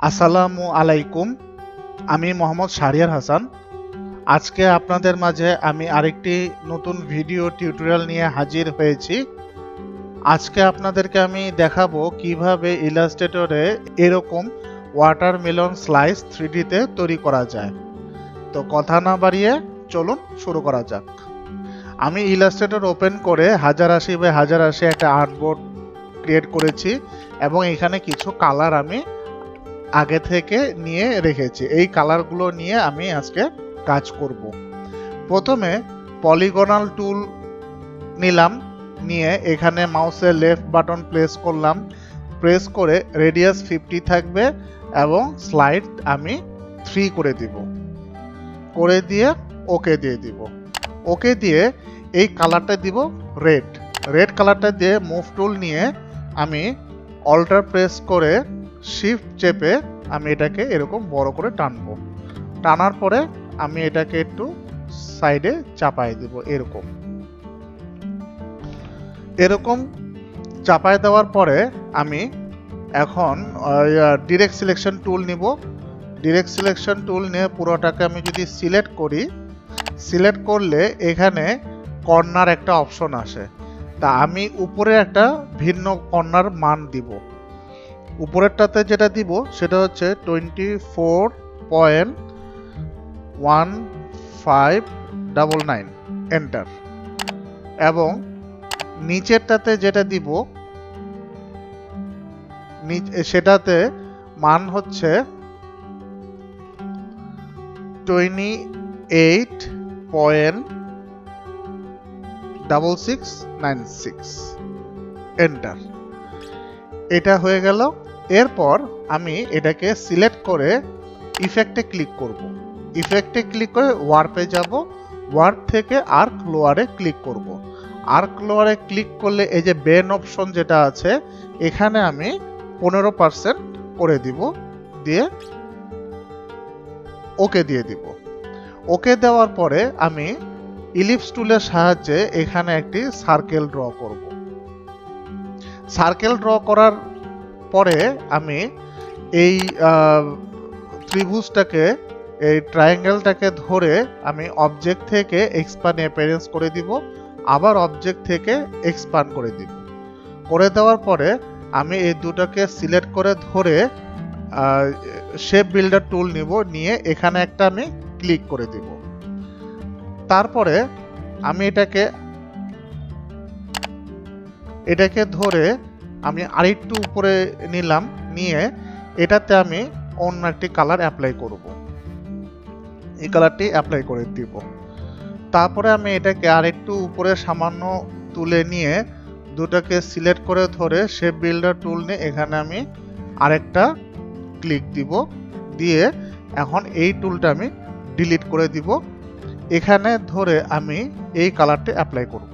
আসসালামু আলাইকুম। আমি মোহাম্মদ শাহরিয়ার হাসান। আজকে আপনাদের মাঝে আমি আরেকটি নতুন ভিডিও টিউটোরিয়াল নিয়ে হাজির হয়েছি। আজকে আপনাদেরকে আমি দেখাবো কিভাবে ইলাস্ট্রেটরে এরকম ওয়াটারমেলন স্লাইস 3D তে তৈরি করা যায়। তো কথা না বাড়িয়ে চলুন শুরু করা যাক। আমি ইলাস্ট্রেটর ওপেন করে 1080 বাই 1080 একটা আর্টবোর্ড ক্রিয়েট করেছি এবং এখানে কিছু কালার আমি আগে থেকে নিয়ে রেখেছি। এই কালারগুলো নিয়ে আমি আজকে কাজ করব। প্রথমে পলিগনাল টুল নিলাম, নিয়ে এখানে মাউসের লেফট বাটন প্রেস করলাম, প্রেস করে রেডিয়াস 50 থাকবে এবং স্লাইড আমি 3 করে দিব, করে দিয়ে ওকে দিয়ে দিব। ওকে দিয়ে এই কালারটা দিব রেড, রেড কালারটা দিয়ে মুভ টুল নিয়ে আমি অল্টার প্রেস করে শিফট চেপে আমি এটাকে এরকম বড় করে টানবো। টানার পরে আমি এটাকে একটু সাইডে চাপায় দিব। এরকম এরকম চাপায় দেওয়ার পরে আমি এখন ডিরেক্ট সিলেকশন টুল নিব। ডিরেক্ট সিলেকশন টুল নিয়ে পুরোটাকে আমি যদি সিলেক্ট করি, সিলেক্ট করলে এখানে কর্নার একটা অপশন আসে। তা আমি উপরে একটা ভিন্ন কর্নার মান দিব। উপরেরটাতে যেটা দিব সেটা হচ্ছে 24.1599 এন্টার, এবং নিচেরটাতে যেটা দিব সেটাতে মান হচ্ছে 28.6696 এন্টার। এটা হয়ে গেল। এরপর আমি এটাকে সিলেক্ট করে ইফেক্টে ক্লিক করব। ইফেক্টে ক্লিক করে ওয়ার্পে যাব। ওয়ার্প থেকে আর্ক লোয়ারে ক্লিক করব। আর্ক লোয়ারে ক্লিক করলে এই যে বেন অপশন যেটা আছে এখানে আমি 15% করে দিব, দিয়ে ওকে দিয়ে দিব। ওকে দেওয়ার পরে আমি ইলিপস টুলের সাহায্যে এখানে একটি সার্কেল ড্র করব। সার্কেল ড্র করার পরে আমি এই ত্রিভুজটাকে, এই ট্রায়াঙ্গেলটাকে ধরে আমি অবজেক্ট থেকে এক্সপ্যান্ড অ্যাপিয়ারেন্স করে দিব, আবার অবজেক্ট থেকে এক্সপ্যান্ড করে দিব। করে দেওয়ার পরে আমি এই দুটোকে সিলেক্ট করে ধরে শেপ বিল্ডার টুল নিব, নিয়ে এখানে একটা আমি ক্লিক করে দিব। তারপরে আমি এটাকে ধরে আমি আরেকটু উপরে নিলাম, নিয়ে এটাতে আমি অন্য একটি কালার অ্যাপ্লাই করব। এই কালারটি অ্যাপ্লাই করে দিব। তারপরে আমি এটাকে আরেকটু উপরে সামান্য তুলে নিয়ে দুটাকে সিলেক্ট করে ধরে শেপ বিল্ডার টুল নিয়ে এখানে আমি আরেকটা ক্লিক দিব, দিয়ে এখন এই টুলটা আমি ডিলিট করে দিব। এখানে ধরে আমি এই কালারটি অ্যাপ্লাই করব।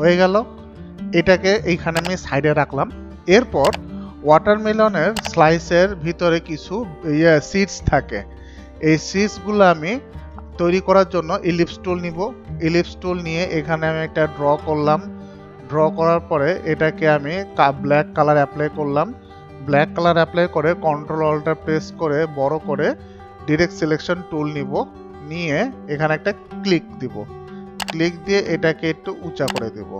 হয়ে গেল। এটাকে এইখানে আমি সাইডে রাখলাম। এরপর ওয়াটারমেলনের স্লাইসের ভিতরে কিছু সিডস থাকে। এই সিডসগুলো আমি তৈরি করার জন্য ইলিপস টুল নিব। ইলিপস টুল নিয়ে এখানে আমি একটা ড্র করলাম। ড্র করার পরে এটাকে আমি ব্ল্যাক কালার অ্যাপ্লাই করলাম। ব্ল্যাক কালার অ্যাপ্লাই করে কন্ট্রোল অল্টার প্রেস করে বড় করে ডিরেক্ট সিলেকশন টুল নিব, নিয়ে এখানে একটা ক্লিক দিব। ক্লিক দিয়ে এটাকে একটু উঁচা করে দেব।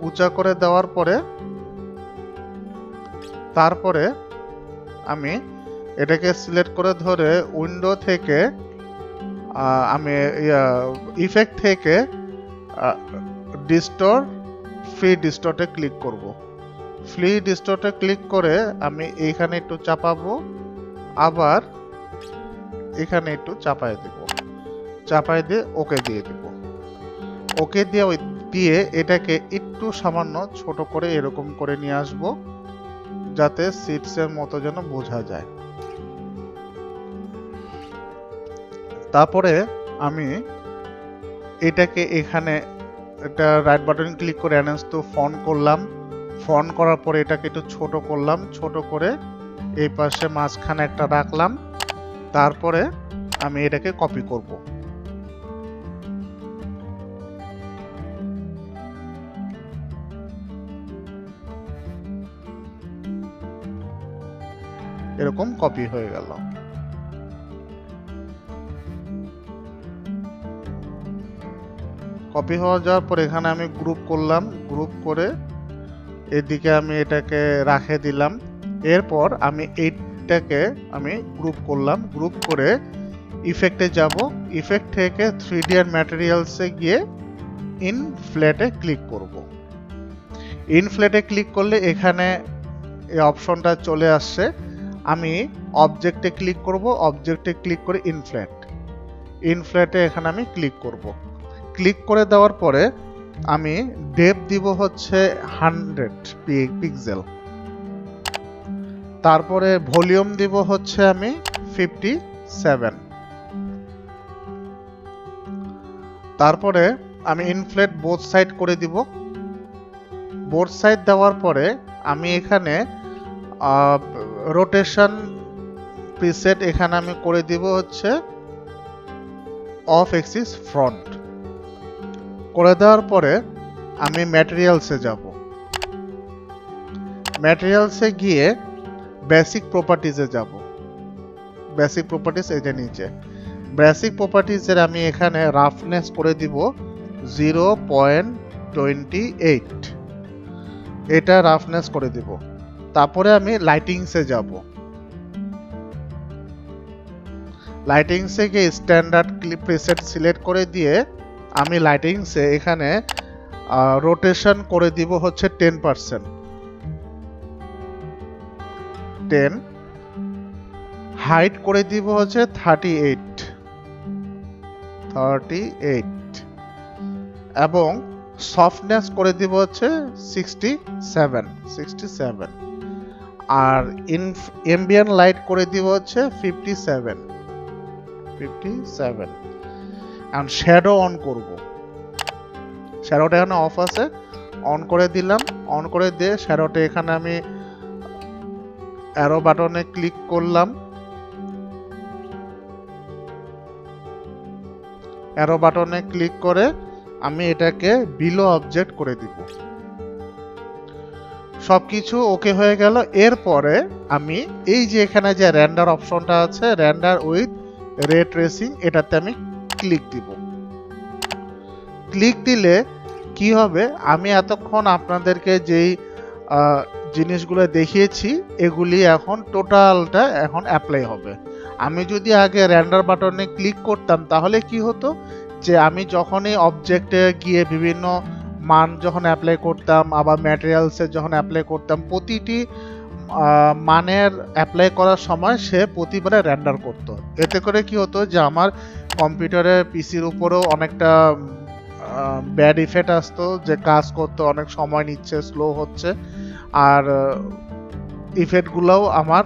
উঁচা করে দেওয়ার পরে তারপরে আমি এটাকে সিলেক্ট করে ধরে উইন্ডো থেকে আমি ইফেক্ট থেকে ডিস্টর্ট, ফ্রি ডিস্টর্টে ক্লিক করব। ফ্রি ডিস্টর্টে ক্লিক করে আমি এইখানে একটু চাপাবো, আবার এখানে একটু চাপায় দেব। চাপায় দিয়ে ওকে দিয়ে দেব। ওকে দিয়ে এটাকে একটু সামান্য ছোট করে এরকম করে নিয়ে আসব, যাতে সিটসের মতো যেন বোঝা যায়। তারপরে আমি এটাকে এখানে একটা রাইট বাটন ক্লিক করে এনহ্যান্স টু ফন্ট করলাম। ফন্ট করার পরে এটাকে একটু ছোট করলাম, ছোট করে এই পাশে মাঝখানে একটা রাখলাম। তারপরে আমি এটাকে কপি করব। এরকম কপি হয়ে গেল। কপি হয়ে যাওয়ার পর এখানে আমি গ্রুপ করলাম, গ্রুপ করে এদিকে আমি এটাকে রাখে দিলাম। এরপর আমি এইটাকে আমি গ্রুপ করলাম, গ্রুপ করে ইফেক্টে যাব, ইফেক্ট থেকে 3D আর ম্যাটেরিয়ালসে গিয়ে ইনফ্লেটে ক্লিক করব। ইনফ্লেটে ক্লিক করলে এখানে এই অপশনটা চলে আসছে। আমি অবজেক্টে ক্লিক করব, অবজেক্টে ক্লিক করে ইনফ্লেট, ইনফ্লেটে এখানে আমি ক্লিক করব। ক্লিক করে দেওয়ার পরে আমি ডেপথ দিব হচ্ছে 100 পিক্সেল, তারপরে ভলিউম দিব হচ্ছে আমি 57, তারপরে আমি ইনফ্লেট বোথ সাইড করে দিব। বোথ সাইড দেওয়ার পরে আমি এখানে রোটেশন প্রিসেট এখানে আমি করে দিব হচ্ছে অফ এক্সিস ফ্রন্ট। করে দেওয়ার পরে আমি ম্যাটেরিয়ালসে যাব, ম্যাটেরিয়ালসে গিয়ে বেসিক প্রপার্টিজে যাব, বেসিক প্রপার্টিজ এই যে নিচে বেসিক প্রপার্টিজের আমি এখানে রাফনেস করে দিব 0.28, এটা রাফনেস করে দিব। তারপরে আমি লাইটিংসে যাব, লাইটিংসে গিয়ে স্ট্যান্ডার্ড প্রিসেট সিলেক্ট করে দিয়ে আমি লাইটিংসে এখানে রোটেশন করে দিব হচ্ছে 10%, 10, হাইট করে দিব হচ্ছে 38 এবং সফটনেস করে দিব হচ্ছে 67, আর এম্বিয়েন্ট লাইট করে দিব হচ্ছে 57, আর শ্যাডো অন করব। শ্যাডোটা এখানে অফ আছে, অন করে দিলাম। অন করে দিয়ে শ্যাডোটা এখানে আমি অ্যারো বাটনে ক্লিক করলাম, অ্যারো বাটনে ক্লিক করে আমি এটাকে বিলো অবজেক্ট করে দিব। সবকিছু ওকে হয়ে গেল। এরপরে আমি এই যে এখানে যে রেন্ডার অপশনটা আছে, রেন্ডার উইথ রে ট্রেসিং, এটাতে আমি ক্লিক দিব। ক্লিক দিলে কি হবে, আমি এতক্ষণ আপনাদেরকে যেই জিনিসগুলো দেখিয়েছি এগুলি এখন টোটালটা এখন অ্যাপ্লাই হবে। আমি যদি আগে রেন্ডার বাটনে ক্লিক করতাম তাহলে কি হতো, যে আমি যখনই অবজেক্টে গিয়ে বিভিন্ন মান যখন অ্যাপ্লাই করতাম, আবার ম্যাটেরিয়ালসে যখন অ্যাপ্লাই করতাম, প্রতিটি মানের অ্যাপ্লাই করার সময় সে প্রতিবারে রেন্ডার করতো। এতে করে কি হতো যে আমার কম্পিউটারে পিসির উপরেও অনেকটা ব্যাড ইফেক্ট আসতো, যে কাজ করতে অনেক সময় নিচ্ছে, স্লো হচ্ছে, আর ইফেক্টগুলোও আমার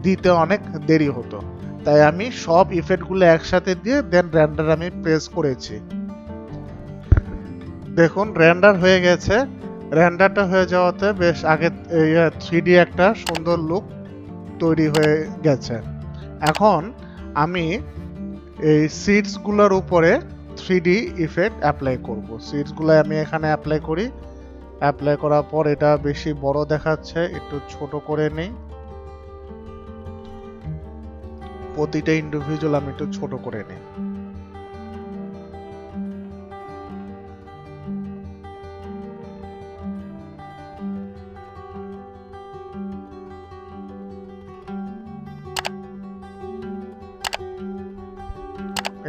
দিতে অনেক দেরি হতো। তাই আমি সব ইফেক্টগুলো একসাথে দিয়ে দেন রেন্ডার আমি প্রেস করেছি। দেখুন রেন্ডার হয়ে গেছে। রেন্ডারটা হয়ে যাওয়াতে বেশ আগে 3D একটা সুন্দর লুক তৈরি হয়ে গেছে। এখন আমি এই সিটসগুলোর উপরে 3D ইফেক্ট অ্যাপ্লাই করব। সিটসগুলো আমি এখানে অ্যাপ্লাই করি। অ্যাপ্লাই করার পর এটা বেশি বড় দেখাচ্ছে, একটু ছোট করে নেই। প্রতিটা ইন্ডিভিজুয়াল আমি একটু ছোট করে নিই।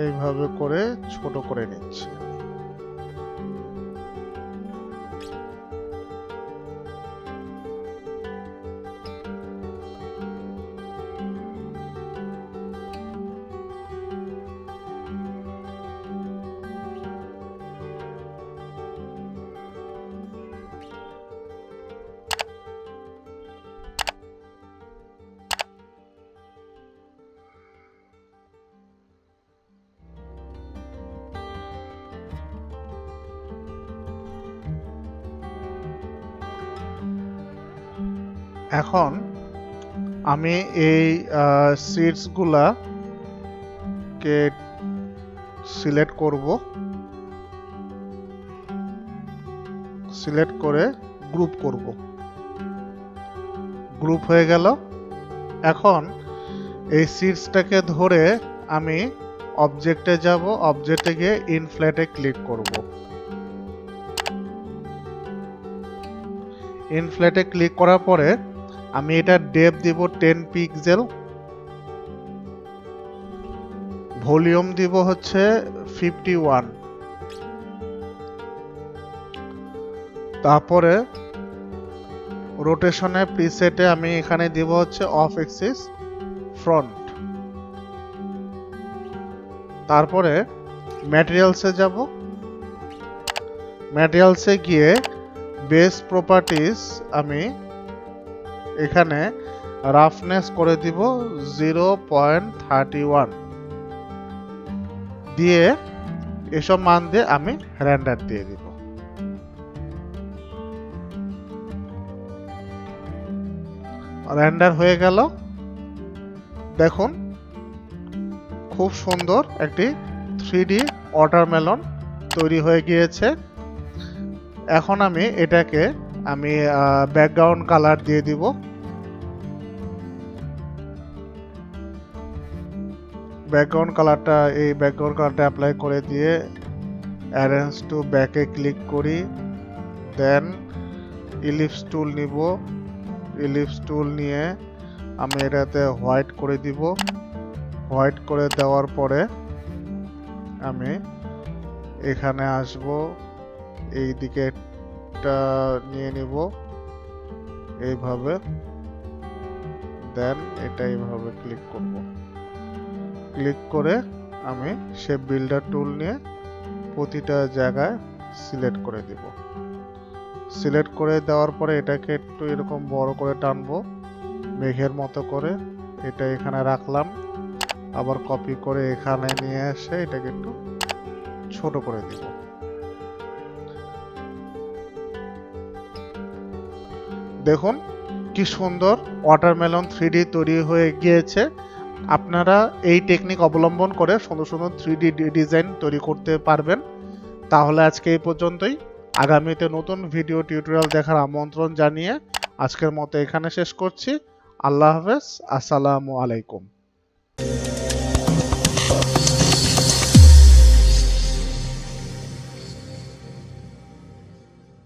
এইভাবে করে ছোট করে নিচ্ছি। এখন আমি এই সিটসগুলাকে সিলেক্ট করব, সিলেক্ট করে গ্রুপ করব। গ্রুপ হয়ে গেল। এখন এই সিডসটাকে ধরে আমি অবজেক্টে যাব, অবজেক্টে গিয়ে ইনফ্লেটে ক্লিক করব। ইনফ্লেটে ক্লিক করার পরে আমি এটা ডেপথ দিব 10 পিক্সেল, ভলিউম দিব হচ্ছে 51, তারপরে রোটেশনে প্রিসেটে আমি এখানে দিব হচ্ছে অফ এক্সিস ফ্রন্ট। তারপরে ম্যাটেরিয়ালসে যাব, ম্যাটেরিয়ালসে গিয়ে বেস প্রপার্টিজ আমি এখানে রাফনেস করে দিব 0.31 দিয়ে এসব মান দিয়ে আমি রেন্ডার দিয়ে দিব। রেন্ডার হয়ে গেল। দেখুন খুব সুন্দর একটি 3D ওয়াটারমেলন তৈরি হয়ে গিয়েছে। এখন আমি এটাকে ব্যাকগ্রাউন্ড কালার দিয়ে দিব। ব্যাকগ্রাউন্ড কালারটা অ্যাপ্লাই করে দিয়ে অ্যারেঞ্জ টু ব্যাকে ক্লিক করি, দেন ইলিপস টুল নিব। ইলিপস টুল নিয়ে আমি এটাতে হোয়াইট করে দিব। হোয়াইট করে দেওয়ার পরে আমি এখানে আসব, এই দিকে নিয়ে নিব এইভাবে, দেন এটা এইভাবে ক্লিক করব। ক্লিক করে আমি শেপ বিল্ডার টুল নিয়ে প্রতিটা জায়গায় সিলেক্ট করে দিব। সিলেক্ট করে দেওয়ার পরে এটাকে একটু এরকম বড় করে টানবো মেঘের মতো করে, এটা এখানে রাখলাম। আবার কপি করে এখানে নিয়ে এসে এটাকে একটু ছোট করে দিব। দেখুন কি সুন্দর ওয়াটারমেলন 3D তৈরি হয়ে গিয়েছে। আপনারা এই টেকনিক অবলম্বন করে সুন্দর সুন্দর 3D ডিজাইন তৈরি করতে পারবেন। তাহলে আজকে এই পর্যন্তই। আগামীতে নতুন ভিডিও টিউটোরিয়াল দেখার আমন্ত্রণ জানিয়ে আজকের মতো এখানে শেষ করছি। আল্লাহ হাফেজ, আসসালামু আলাইকুম।